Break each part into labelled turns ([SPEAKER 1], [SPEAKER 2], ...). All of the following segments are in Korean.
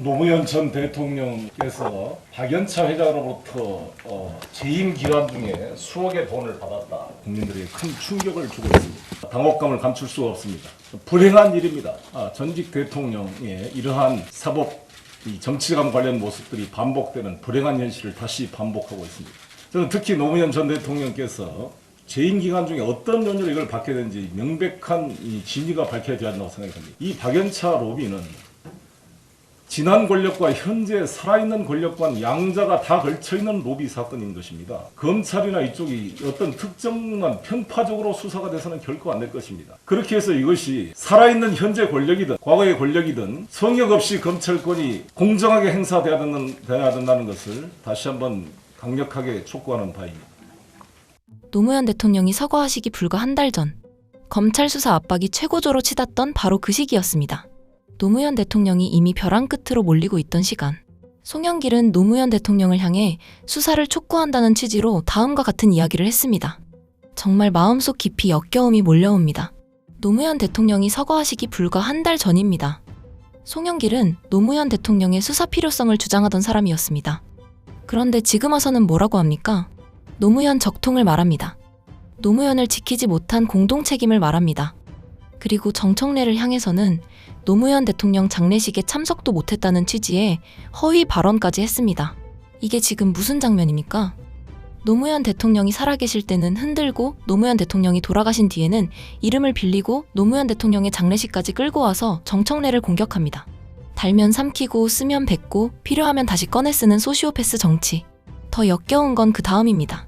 [SPEAKER 1] 노무현 전 대통령께서 박연차 회장으로부터 재임 기간 중에 수억의 돈을 받았다. 국민들에게 큰 충격을 주고 있습니다. 당혹감을 감출 수가 없습니다. 불행한 일입니다. 전직 대통령의 이러한 사법, 정치감 관련 모습들이 반복되는 불행한 현실을 다시 반복하고 있습니다. 저는 특히 노무현 전 대통령께서 재임 기간 중에 어떤 논의로 이걸 받게 된지 명백한 진위가 밝혀져야 한다고 생각합니다. 이 박연차 로비는 지난 권력과 현재 살아있는 권력과 양자가 다 걸쳐있는 로비 사건인 것입니다. 검찰이나 이쪽이 어떤 특정만 편파적으로 수사가 돼서는 결코 안 될 것입니다. 그렇게 해서 이것이 살아있는 현재 권력이든 과거의 권력이든 성역 없이 검찰권이 공정하게 행사돼야 된다는 것을 다시 한번 강력하게 촉구하는 바입니다.
[SPEAKER 2] 노무현 대통령이 서거하시기 불과 한 달 전, 검찰 수사 압박이 최고조로 치닫던 바로 그 시기였습니다. 노무현 대통령이 이미 벼랑 끝으로 몰리고 있던 시간, 송영길은 노무현 대통령을 향해 수사를 촉구한다는 취지로 다음과 같은 이야기를 했습니다. 정말 마음속 깊이 역겨움이 몰려옵니다. 노무현 대통령이 서거하시기 불과 한 달 전입니다. 송영길은 노무현 대통령의 수사 필요성을 주장하던 사람이었습니다. 그런데 지금 와서는 뭐라고 합니까? 노무현 적통을 말합니다. 노무현을 지키지 못한 공동 책임을 말합니다. 그리고 정청래를 향해서는 노무현 대통령 장례식에 참석도 못했다는 취지의 허위 발언까지 했습니다. 이게 지금 무슨 장면입니까? 노무현 대통령이 살아계실 때는 흔들고 노무현 대통령이 돌아가신 뒤에는 이름을 빌리고 노무현 대통령의 장례식까지 끌고 와서 정청래를 공격합니다. 달면 삼키고 쓰면 뱉고 필요하면 다시 꺼내 쓰는 소시오패스 정치. 더 역겨운 건 그 다음입니다.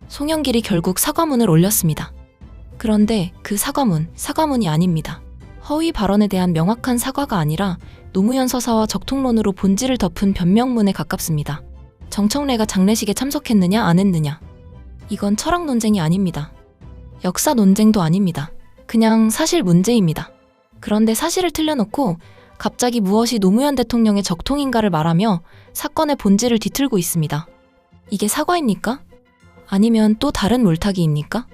[SPEAKER 2] 송영길이 결국 사과문을 올렸습니다. 그런데 그 사과문이 아닙니다. 허위 발언에 대한 명확한 사과가 아니라 노무현 서사와 적통론으로 본질을 덮은 변명문에 가깝습니다. 정청래가 장례식에 참석했느냐 안 했느냐. 이건 철학 논쟁이 아닙니다. 역사 논쟁도 아닙니다. 그냥 사실 문제입니다. 그런데 사실을 틀려놓고 갑자기 무엇이 노무현 대통령의 적통인가를 말하며 사건의 본질을 뒤틀고 있습니다. 이게 사과입니까? 아니면 또 다른 물타기입니까?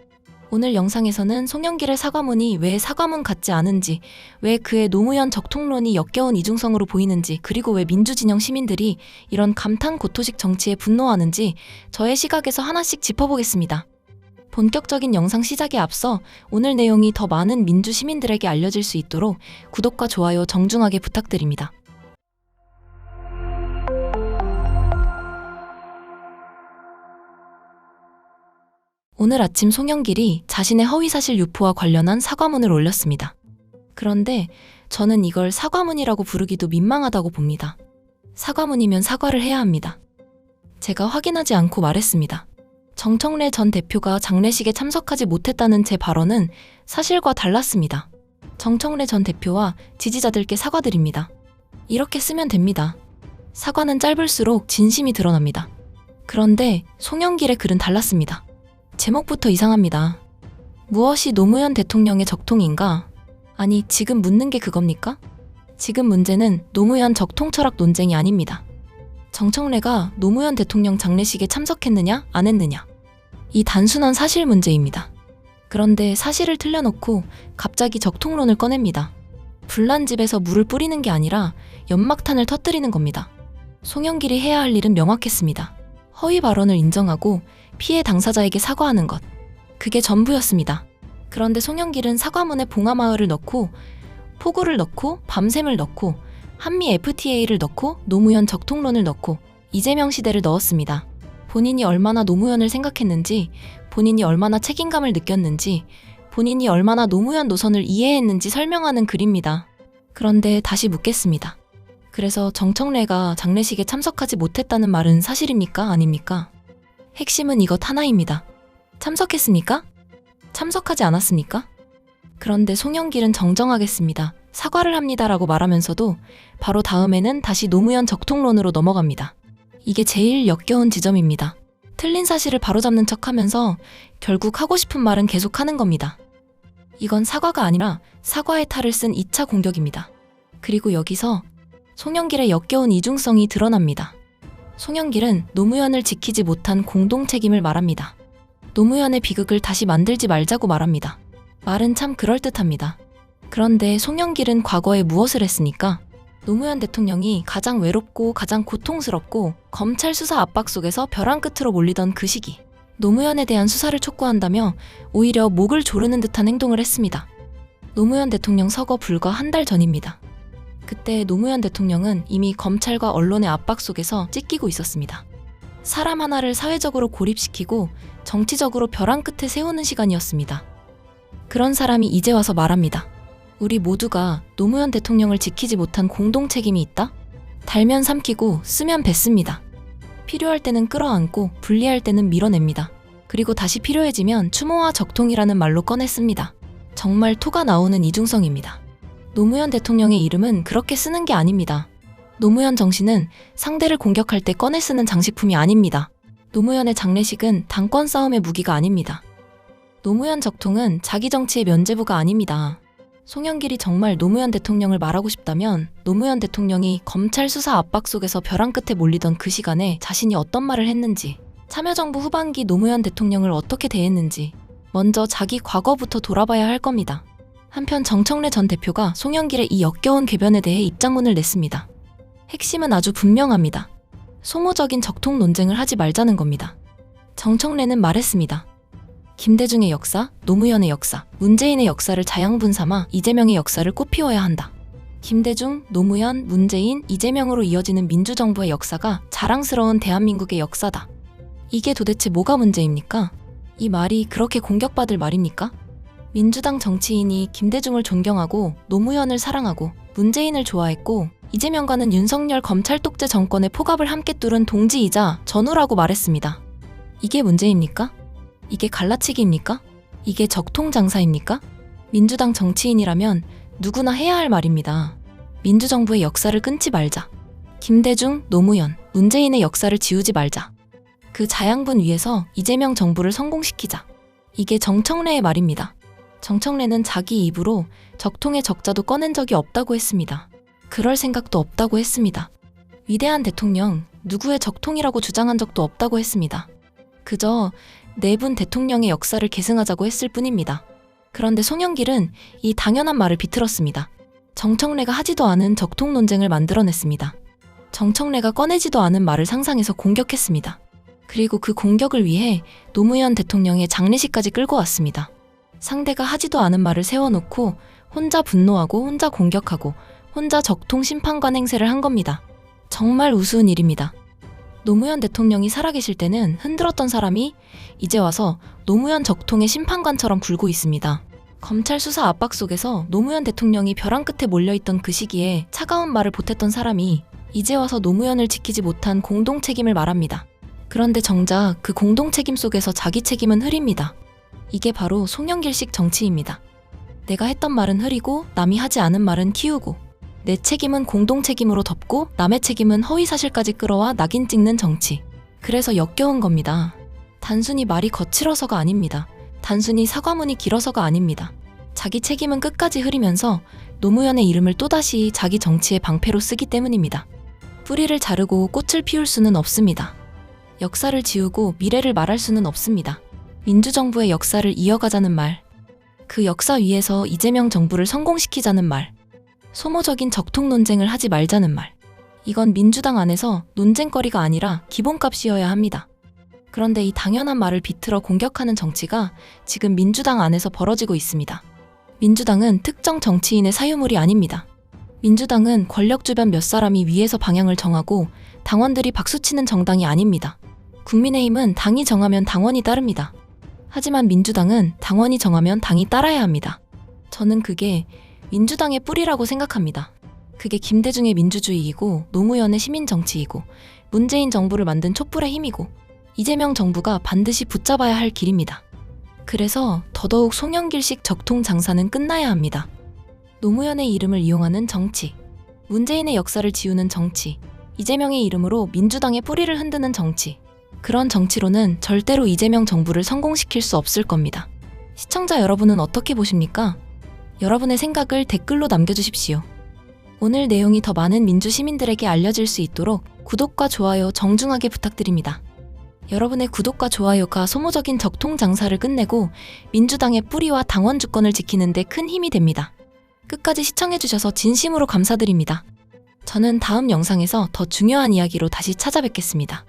[SPEAKER 2] 오늘 영상에서는 송영길의 사과문이 왜 사과문 같지 않은지, 왜 그의 노무현 적통론이 역겨운 이중성으로 보이는지, 그리고 왜 민주진영 시민들이 이런 감탄고토식 정치에 분노하는지 저의 시각에서 하나씩 짚어보겠습니다. 본격적인 영상 시작에 앞서 오늘 내용이 더 많은 민주 시민들에게 알려질 수 있도록 구독과 좋아요 정중하게 부탁드립니다. 오늘 아침 송영길이 자신의 허위사실 유포와 관련한 사과문을 올렸습니다. 그런데 저는 이걸 사과문이라고 부르기도 민망하다고 봅니다. 사과문이면 사과를 해야 합니다. 제가 확인하지 않고 말했습니다. 정청래 전 대표가 장례식에 참석하지 못했다는 제 발언은 사실과 달랐습니다. 정청래 전 대표와 지지자들께 사과드립니다. 이렇게 쓰면 됩니다. 사과는 짧을수록 진심이 드러납니다. 그런데 송영길의 글은 달랐습니다. 제목부터 이상합니다. 무엇이 노무현 대통령의 적통인가? 아니, 지금 묻는 게 그겁니까? 지금 문제는 노무현 적통 철학 논쟁이 아닙니다. 정청래가 노무현 대통령 장례식에 참석했느냐, 안 했느냐. 이 단순한 사실 문제입니다. 그런데 사실을 틀려놓고 갑자기 적통론을 꺼냅니다. 불난 집에서 물을 뿌리는 게 아니라 연막탄을 터뜨리는 겁니다. 송영길이 해야 할 일은 명확했습니다. 허위 발언을 인정하고 피해 당사자에게 사과하는 것. 그게 전부였습니다. 그런데 송영길은 사과문에 봉하마을을 넣고 포구를 넣고 밤샘을 넣고 한미 FTA를 넣고 노무현 적통론을 넣고 이재명 시대를 넣었습니다. 본인이 얼마나 노무현을 생각했는지, 본인이 얼마나 책임감을 느꼈는지, 본인이 얼마나 노무현 노선을 이해했는지 설명하는 글입니다. 그런데 다시 묻겠습니다. 그래서 정청래가 장례식에 참석하지 못했다는 말은 사실입니까? 아닙니까? 핵심은 이것 하나입니다. 참석했습니까? 참석하지 않았습니까? 그런데 송영길은 정정하겠습니다. 사과를 합니다라고 말하면서도 바로 다음에는 다시 노무현 적통론으로 넘어갑니다. 이게 제일 역겨운 지점입니다. 틀린 사실을 바로잡는 척하면서 결국 하고 싶은 말은 계속하는 겁니다. 이건 사과가 아니라 사과의 탈을 쓴 2차 공격입니다. 그리고 여기서 송영길의 역겨운 이중성이 드러납니다. 송영길은 노무현을 지키지 못한 공동 책임을 말합니다. 노무현의 비극을 다시 만들지 말자고 말합니다. 말은 참 그럴듯합니다. 그런데 송영길은 과거에 무엇을 했습니까? 노무현 대통령이 가장 외롭고 가장 고통스럽고 검찰 수사 압박 속에서 벼랑 끝으로 몰리던 그 시기, 노무현에 대한 수사를 촉구한다며 오히려 목을 조르는 듯한 행동을 했습니다. 노무현 대통령 서거 불과 한 달 전입니다. 그때 노무현 대통령은 이미 검찰과 언론의 압박 속에서 찢기고 있었습니다. 사람 하나를 사회적으로 고립시키고 정치적으로 벼랑 끝에 세우는 시간이었습니다. 그런 사람이 이제 와서 말합니다. 우리 모두가 노무현 대통령을 지키지 못한 공동 책임이 있다? 달면 삼키고 쓰면 뱉습니다. 필요할 때는 끌어안고 분리할 때는 밀어냅니다. 그리고 다시 필요해지면 추모와 적통이라는 말로 꺼냈습니다. 정말 토가 나오는 이중성입니다. 노무현 대통령의 이름은 그렇게 쓰는 게 아닙니다. 노무현 정신은 상대를 공격할 때 꺼내 쓰는 장식품이 아닙니다. 노무현의 장례식은 당권 싸움의 무기가 아닙니다. 노무현 적통은 자기 정치의 면죄부가 아닙니다. 송영길이 정말 노무현 대통령을 말하고 싶다면 노무현 대통령이 검찰 수사 압박 속에서 벼랑 끝에 몰리던 그 시간에 자신이 어떤 말을 했는지, 참여정부 후반기 노무현 대통령을 어떻게 대했는지 먼저 자기 과거부터 돌아봐야 할 겁니다. 한편 정청래 전 대표가 송영길의 이 역겨운 궤변에 대해 입장문을 냈습니다. 핵심은 아주 분명합니다. 소모적인 적통 논쟁을 하지 말자는 겁니다. 정청래는 말했습니다. 김대중의 역사, 노무현의 역사, 문재인의 역사를 자양분 삼아 이재명의 역사를 꽃피워야 한다. 김대중, 노무현, 문재인, 이재명으로 이어지는 민주정부의 역사가 자랑스러운 대한민국의 역사다. 이게 도대체 뭐가 문제입니까? 이 말이 그렇게 공격받을 말입니까? 민주당 정치인이 김대중을 존경하고 노무현을 사랑하고 문재인을 좋아했고 이재명과는 윤석열 검찰 독재 정권의 포갑을 함께 뚫은 동지이자 전우라고 말했습니다. 이게 문제입니까? 이게 갈라치기입니까? 이게 적통장사입니까? 민주당 정치인이라면 누구나 해야 할 말입니다. 민주정부의 역사를 끊지 말자. 김대중, 노무현, 문재인의 역사를 지우지 말자. 그 자양분 위에서 이재명 정부를 성공시키자. 이게 정청래의 말입니다. 정청래는 자기 입으로 적통의 적자도 꺼낸 적이 없다고 했습니다. 그럴 생각도 없다고 했습니다. 위대한 대통령, 누구의 적통이라고 주장한 적도 없다고 했습니다. 그저 네 분 대통령의 역사를 계승하자고 했을 뿐입니다. 그런데 송영길은 이 당연한 말을 비틀었습니다. 정청래가 하지도 않은 적통 논쟁을 만들어냈습니다. 정청래가 꺼내지도 않은 말을 상상해서 공격했습니다. 그리고 그 공격을 위해 노무현 대통령의 장례식까지 끌고 왔습니다. 상대가 하지도 않은 말을 세워놓고 혼자 분노하고 혼자 공격하고 혼자 적통 심판관 행세를 한 겁니다. 정말 우스운 일입니다. 노무현 대통령이 살아계실 때는 흔들었던 사람이 이제 와서 노무현 적통의 심판관처럼 굴고 있습니다. 검찰 수사 압박 속에서 노무현 대통령이 벼랑 끝에 몰려있던 그 시기에 차가운 말을 보탰던 사람이 이제 와서 노무현을 지키지 못한 공동 책임을 말합니다. 그런데 정작 그 공동 책임 속에서 자기 책임은 흐립니다. 이게 바로 송영길식 정치입니다. 내가 했던 말은 흐리고 남이 하지 않은 말은 키우고 내 책임은 공동 책임으로 덮고 남의 책임은 허위사실까지 끌어와 낙인 찍는 정치. 그래서 역겨운 겁니다. 단순히 말이 거칠어서가 아닙니다. 단순히 사과문이 길어서가 아닙니다. 자기 책임은 끝까지 흐리면서 노무현의 이름을 또다시 자기 정치의 방패로 쓰기 때문입니다. 뿌리를 자르고 꽃을 피울 수는 없습니다. 역사를 지우고 미래를 말할 수는 없습니다. 민주정부의 역사를 이어가자는 말, 그 역사 위에서 이재명 정부를 성공시키자는 말, 소모적인 적통 논쟁을 하지 말자는 말. 이건 민주당 안에서 논쟁거리가 아니라 기본값이어야 합니다. 그런데 이 당연한 말을 비틀어 공격하는 정치가 지금 민주당 안에서 벌어지고 있습니다. 민주당은 특정 정치인의 사유물이 아닙니다. 민주당은 권력 주변 몇 사람이 위에서 방향을 정하고 당원들이 박수치는 정당이 아닙니다. 국민의힘은 당이 정하면 당원이 따릅니다. 하지만 민주당은 당원이 정하면 당이 따라야 합니다. 저는 그게 민주당의 뿌리라고 생각합니다. 그게 김대중의 민주주의이고 노무현의 시민정치이고 문재인 정부를 만든 촛불의 힘이고 이재명 정부가 반드시 붙잡아야 할 길입니다. 그래서 더더욱 송영길식 적통 장사는 끝나야 합니다. 노무현의 이름을 이용하는 정치, 문재인의 역사를 지우는 정치, 이재명의 이름으로 민주당의 뿌리를 흔드는 정치, 그런 정치로는 절대로 이재명 정부를 성공시킬 수 없을 겁니다. 시청자 여러분은 어떻게 보십니까? 여러분의 생각을 댓글로 남겨주십시오. 오늘 내용이 더 많은 민주 시민들에게 알려질 수 있도록 구독과 좋아요 정중하게 부탁드립니다. 여러분의 구독과 좋아요가 소모적인 적통 장사를 끝내고 민주당의 뿌리와 당원 주권을 지키는 데 큰 힘이 됩니다. 끝까지 시청해주셔서 진심으로 감사드립니다. 저는 다음 영상에서 더 중요한 이야기로 다시 찾아뵙겠습니다.